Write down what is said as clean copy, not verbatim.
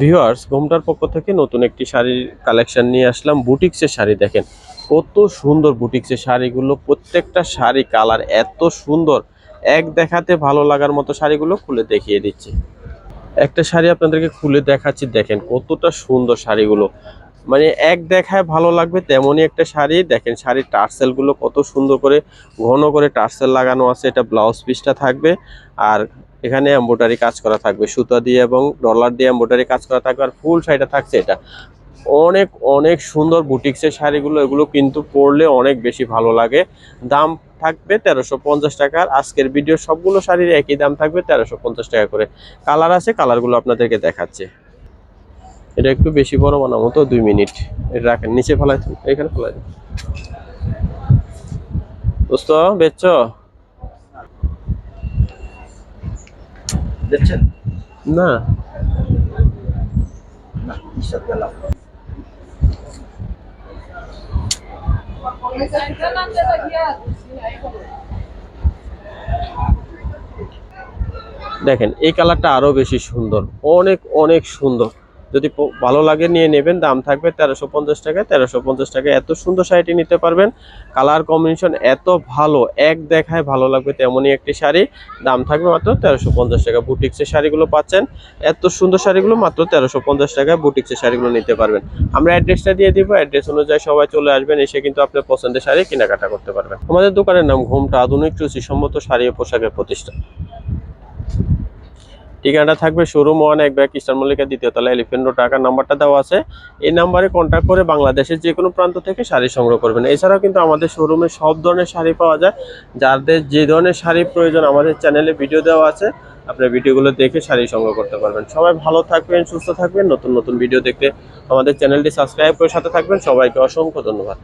Viewers, ঘোমটার পক্ষ থেকে নতুন একটি শাড়ির কালেকশন নিয়ে আসলাম। বুটিক্সের শাড়ি দেখেন কত সুন্দর। বুটিক্সের শাড়িগুলো প্রত্যেকটা শাড়ি কালার এত সুন্দর, এক দেখাতে ভালো লাগার মতো শাড়িগুলো খুলে দেখিয়ে দিচ্ছি। একটা শাড়ি আপনাদেরকে খুলে দেখাচ্ছি, দেখেন কতটা সুন্দর শাড়িগুলো, মানে এক দেখায় ভালো লাগবে তেমনই একটা শাড়ি। দেখেন শাড়ির টার্সেল গুলো কত সুন্দর করে ঘন করে টার্সেল লাগানো আছে। এটা ব্লাউজ পিসটা থাকবে, আর এখানে এমব্রয়ডারি কাজ করা থাকবে সুতা দিয়ে এবং ডলার দিয়ে এমব্রয়ডারি কাজ করা থাকবে। আর ফুল শাড়িটা থাকছে এটা অনেক অনেক সুন্দর। বুটিক্সের শাড়িগুলো এগুলো কিন্তু পরলে অনেক বেশি ভালো লাগে। দাম থাকবে 1350 টাকা। আর আজকের ভিডিও সবগুলো শাড়ির একই দাম থাকবে 1350 টাকা করে। কালার আছে, কালারগুলো আপনাদেরকে দেখাচ্ছে। এটা একটু বেশি বড় বানাবো তো 2 মিনিট। এটা রাখেন, নিচে ফেলাই, এখানে ফেলাই দোস্ত। বেচছো? দেখছেন না না ঈশ্বর গেলাম দেখেন এই কালারটা আরো বেশি সুন্দর, অনেক অনেক সুন্দর। যদি ভালো লাগে নিয়ে নেবেন। দাম থাকবে 1350 টাকায়। 1350 টাকায় এত সুন্দর শাড়িটি নিতে পারবেন। কালার কম্বিনেশন এত ভালো, এক দেখায় ভালো লাগবে তেমনই একটি শাড়ি। দাম থাকবে মাত্র 1350 টাকা। বুটিক্সের শাড়িগুলো পাচ্ছেন, এত সুন্দর শাড়িগুলো মাত্র 1350 টাকায় বুটিক্সের শাড়িগুলো নিতে পারবেন। আমরা অ্যাড্রেসটা দিয়ে দিব, অ্যাড্রেস অনুযায়ী সবাই চলে আসবেন, এসে কিন্তু আপনার পছন্দের শাড়ি কেনাকাটা করতে পারবেন। আমাদের দোকানের নাম ঘোমটা আধুনিক রুচিসম্মত শাড়ি ও পোশাকের প্রতিষ্ঠান। ঠিকানাটা থাকবে শোরুম 1 ব্যাগ ইস্টার মল্লিকা দ্বিতীয় তলা, এলিফ্যান্ট রোড, ঢাকা। নাম্বারটা দেওয়া আছে, এই নাম্বারে কন্ট্যাক্ট করে বাংলাদেশের যে কোনো প্রান্ত থেকে শাড়ি সংগ্রহ করবেন। এছাড়াও কিন্তু আমাদের শোরুমে সব ধরনের শাড়ি পাওয়া যায়। যাদের যে ধরনের শাড়ি প্রয়োজন আমাদের চ্যানেলে ভিডিও দেওয়া আছে, আপনার ভিডিওগুলো দেখে শাড়ি সংগ্রহ করতে পারবেন। সবাই ভালো থাকবেন, সুস্থ থাকবেন। নতুন নতুন ভিডিও দেখতে আমাদের চ্যানেলটি সাবস্ক্রাইব করে সাথে থাকবেন। সবাইকে অসংখ্য ধন্যবাদ।